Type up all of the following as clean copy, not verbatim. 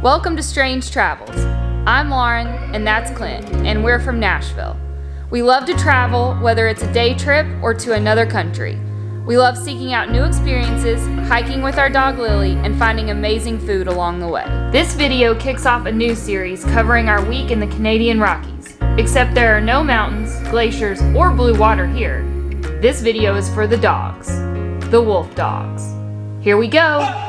Welcome to Strange Travels. I'm Lauren, and that's Clint, and we're from Nashville. We love to travel, whether it's a day trip or to another country. We love seeking out new experiences, hiking with our dog Lilly, and finding amazing food along the way. This video kicks off a new series covering our week in the Canadian Rockies. Except there are no mountains, glaciers, or blue water here. This video is for the dogs, the wolf dogs. Here we go!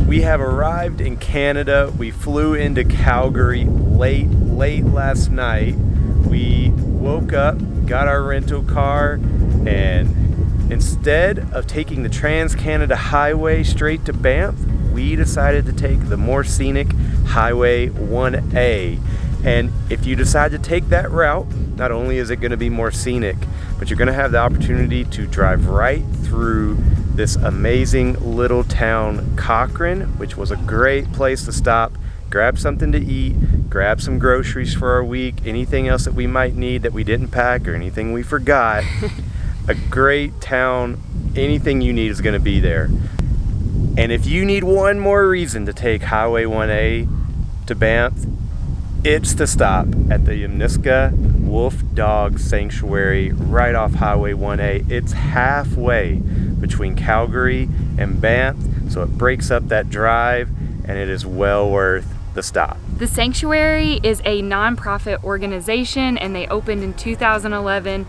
We have arrived in Canada. We flew into Calgary late last night. We woke up, got our rental car, and instead of taking the Trans-Canada Highway straight to Banff, we decided to take the more scenic Highway 1A. And if you decide to take that route, not only is it going to be more scenic, but you're going to have the opportunity to drive right through this amazing little town, Cochrane, which was a great place to stop, grab something to eat, grab some groceries for our week, anything else that we might need that we didn't pack or anything we forgot. A great town, anything you need is going to be there. And if you need one more reason to take Highway 1A to Banff, it's to stop at the Yamnuska Wolfdog Sanctuary right off Highway 1A. It's halfway between Calgary and Banff, so it breaks up that drive, and it is well worth the stop. The sanctuary is a nonprofit organization, and they opened in 2011.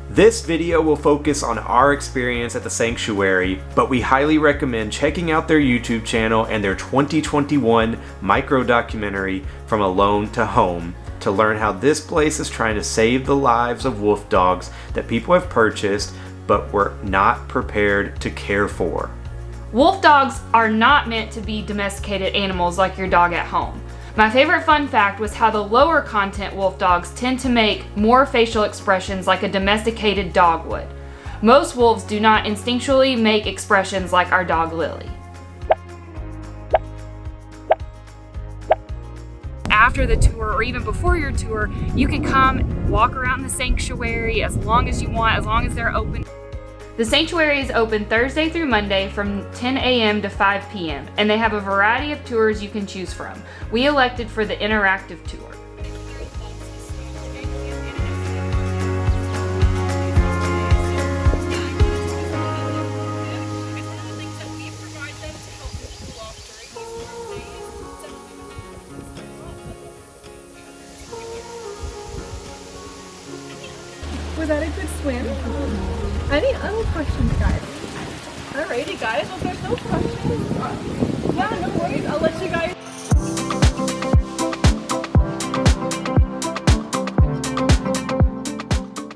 This video will focus on our experience at the sanctuary, but we highly recommend checking out their YouTube channel and their 2021 micro-documentary, From Alone to Home, to learn how this place is trying to save the lives of wolf dogs that people have purchased but were not prepared to care for. Wolf dogs are not meant to be domesticated animals like your dog at home. My favorite fun fact was how the lower content wolf dogs tend to make more facial expressions like a domesticated dog would. Most wolves do not instinctually make expressions like our dog Lilly. After the tour, or even before your tour, you can come walk around the sanctuary as long as you want, as long as they're open. The sanctuary is open Thursday through Monday from 10 a.m. to 5 p.m. and they have a variety of tours you can choose from. We elected for the interactive tour. Was that a good swim? Any other questions, guys? Alrighty, guys. Well, there's no questions. Yeah, no worries. I'll let you guys.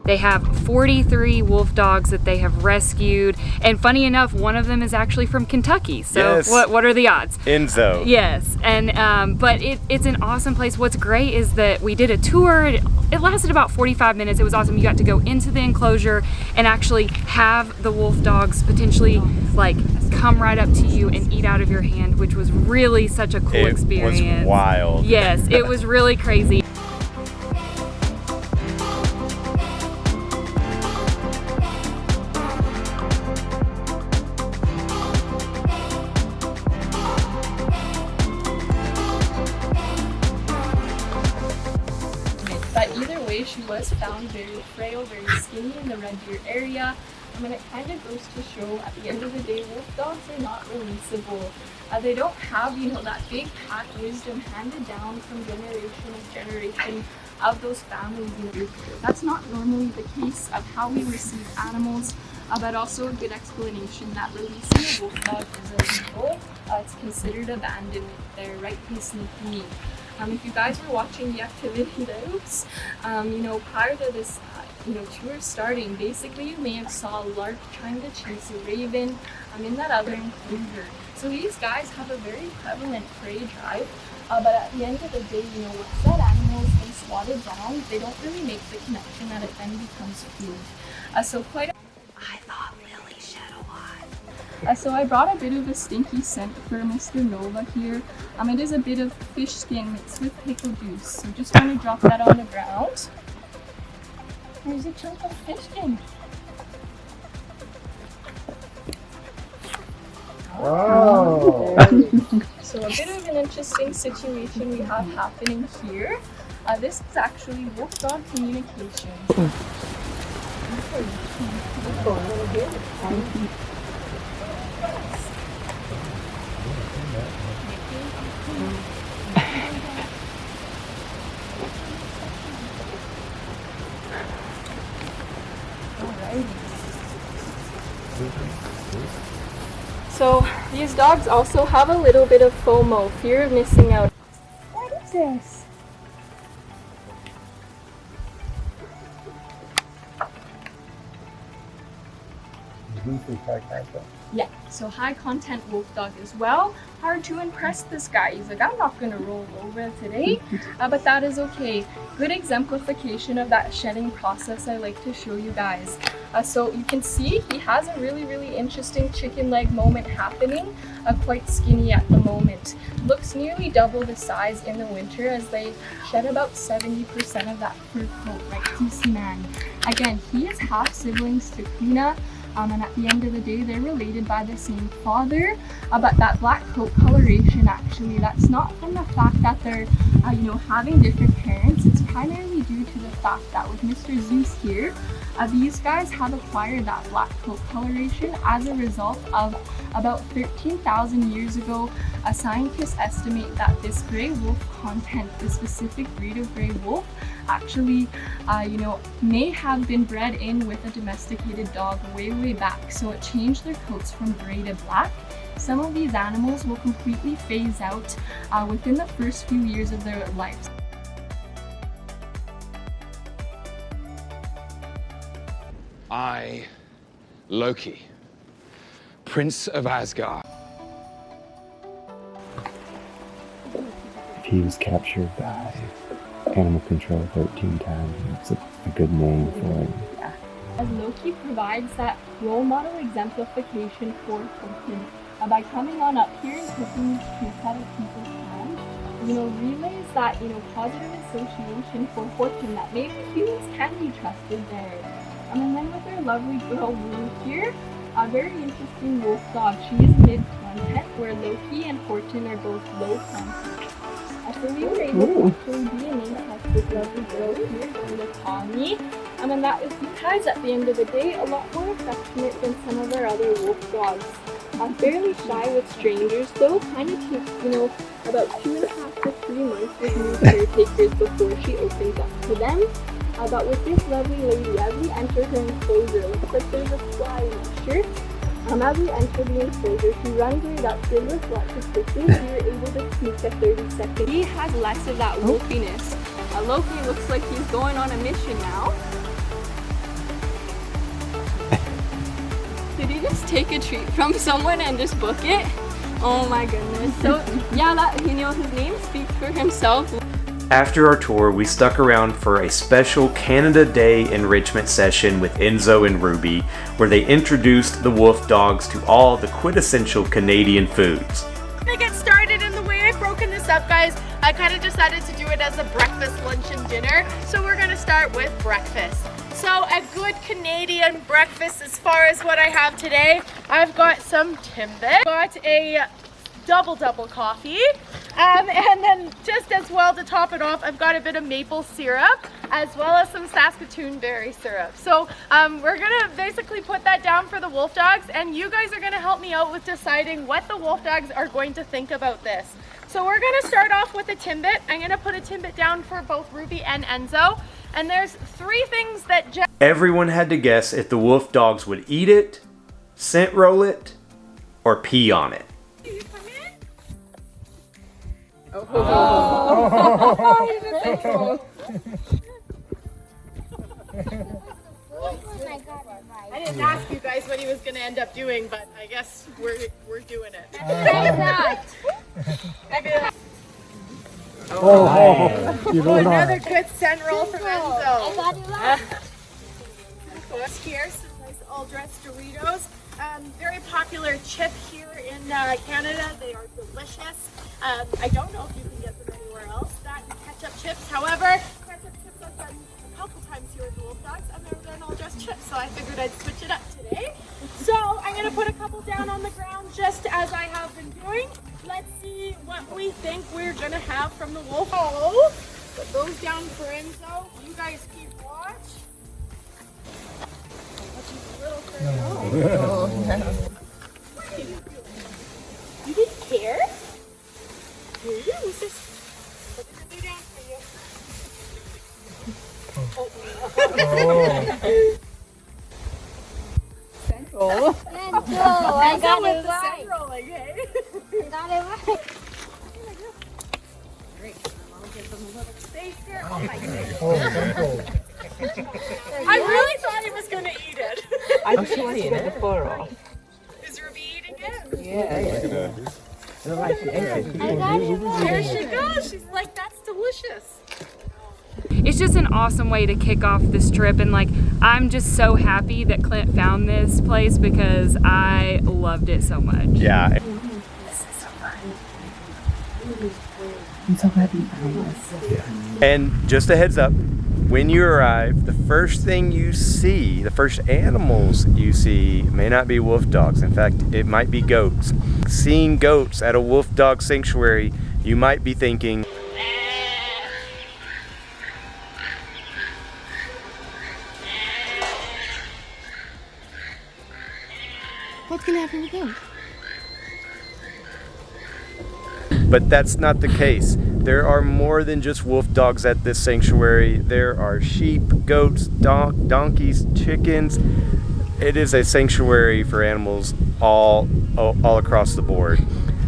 They have 43 wolf dogs that they have rescued, and funny enough, one of them is actually from Kentucky. So yes. What are the odds? Enzo. Yes, and but it's an awesome place. What's great is that we did a tour. It lasted about 45 minutes. It was awesome. You got to go into the enclosure and actually have the wolf dogs potentially like come right up to you and eat out of your hand, which was really such a cool experience. It was wild. Yes, it was really crazy. But either way, she was found very frail, very skinny in the Red Deer area. I mean, it kind of goes to show at the end of the day, wolf dogs are not releasable. They don't have, that big pack wisdom handed down from generation to generation of those families. That's not normally the case of how we receive animals, but also a good explanation that releasing a wolf dog is illegal. It's considered abandonment. They're rightly sneaking. If you guys were watching the activity notes, prior to this tour starting, basically you may have saw a lark trying to chase a raven in that other enclosure. So these guys have a very prevalent prey drive, but at the end of the day, with dead animals and swatted down, they don't really make the connection that it then becomes food. I thought Lilly shed a lot. So I brought a bit of a stinky scent for Mr. Nova here. It is a bit of fish skin mixed with pickle juice. So just want to drop that on the ground. There's a chunk of fish skin. Oh. So a bit of an interesting situation we have happening here. This is actually wolf-dog communication. So these dogs also have a little bit of FOMO, fear of missing out. What is this? Yeah, so high content wolf dog as well. Hard to impress this guy. He's like, I'm not gonna roll over today, but that is okay. Good exemplification of that shedding process I like to show you guys. So you can see he has a really interesting chicken leg moment happening, quite skinny at the moment. Looks nearly double the size in the winter as they shed about 70% of that fur coat, right, DC man. Again, he is half siblings to Kuna. And at the end of the day, they're related by the same father. But that black coat coloration, actually, that's not from the fact that they're, having different parents. It's primarily due to the fact that with Mr. Zeus here, these guys have acquired that black coat coloration as a result of about 13,000 years ago. Scientists estimate that this gray wolf content, the specific breed of gray wolf, actually, may have been bred in with a domesticated dog way back. So it changed their coats from gray to black. Some of these animals will completely phase out within the first few years of their lives. I, Loki, Prince of Asgard. He was captured by animal control 13 times. It's a good name for him. Yeah. As Loki provides that role model exemplification for Cochrane by coming on up here and taking these treats out of people's hands, relays that, positive association for Cochrane that maybe humans can be trusted there. And then with our lovely girl Lilly here, a very interesting wolf dog. She is mid-content, where Loki and Horton are both low content. So we were able to actually DNA test this lovely girl here, going to Tommy. And that is because at the end of the day, a lot more affectionate than some of our other wolf dogs. Fairly shy with strangers though, kind of takes, about 2.5 to 3 months with new caretakers before she opens up to them. But with this lovely lady, as we enter her enclosure, looks like there's a fly in her shirt. As we enter the enclosure, she runs right up, gives us lots of kisses. We were able to sneak a 30-second. He has less of that wolfiness. Loki looks like he's going on a mission now. Did he just take a treat from someone and just book it? Oh my goodness. So yeah, that, his name speaks for himself. After our tour, we stuck around for a special Canada Day enrichment session with Enzo and Ruby, where they introduced the wolf dogs to all the quintessential Canadian foods. To get started in the way I've broken this up, guys, I kind of decided to do it as a breakfast, lunch, and dinner. So we're gonna start with breakfast. So a good Canadian breakfast as far as what I have today. I've got some Timbit, got a double coffee, and then just as well to top it off, I've got a bit of maple syrup as well as some Saskatoon berry syrup. So we're gonna basically put that down for the wolf dogs, and you guys are gonna help me out with deciding what the wolf dogs are going to think about this. So we're gonna start off with a Timbit. I'm gonna put a Timbit down for both Ruby and Enzo, and there's 3 things that everyone had to guess if the wolf dogs would eat it, scent roll it, or pee on it. I didn't ask you guys what he was going to end up doing, but I guess we're doing it. Another good scent roll from Enzo. Here's some nice all-dressed Doritos. Very popular chip here in Canada. They are delicious. I don't know if you can get them anywhere else. That and ketchup chips. However, ketchup chips I've done a couple times here at the Wolf Dogs, and they're an all-dressed chips, so I figured I'd switch it up today. So I'm gonna put a couple down on the ground just as I have been doing. Let's see what we think we're gonna have from the wolf. Oh, put those down for Enzo. You guys keep watch. You didn't care? Really? Was this? What did I do down for you? Central. I got it right. Central, okay? Got it right. Great. I'll give them a little space here. Oh my goodness. I really thought he was going to eat it. I just want to get the fur off. Is Ruby eating it? Yeah. I got it right. There she goes. She's like, that's delicious. It's just an awesome way to kick off this trip, and like I'm just so happy that Clint found this place because I loved it so much. Yeah. This is so fun. I'm so glad you found this. And just a heads up, when you arrive, the first thing you see, the first animals you see may not be wolf dogs. In fact, it might be goats. Seeing goats at a wolf dog sanctuary, you might be thinking, What's going to happen with them? but that's not the case. There are more than just wolf dogs at this sanctuary. There are sheep, goats, donkeys, chickens. It is a sanctuary for animals all across the board.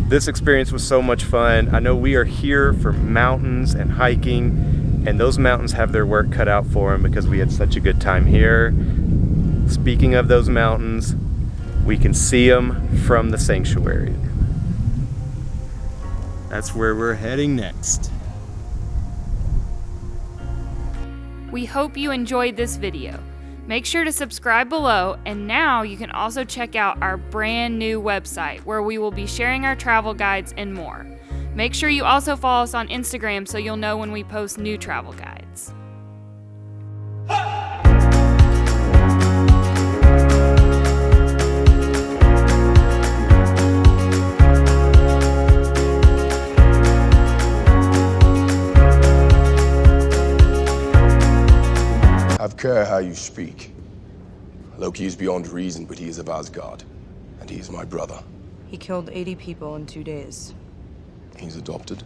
This experience was so much fun. I know we are here for mountains and hiking, and those mountains have their work cut out for them because we had such a good time here. Speaking of those mountains, we can see them from the sanctuary. That's where we're heading next. We hope you enjoyed this video. Make sure to subscribe below, and now you can also check out our brand new website where we will be sharing our travel guides and more. Make sure you also follow us on Instagram so you'll know when we post new travel guides. Have care how you speak. Loki is beyond reason, but he is of Asgard, and he is my brother. He killed 80 people in 2 days. He's adopted.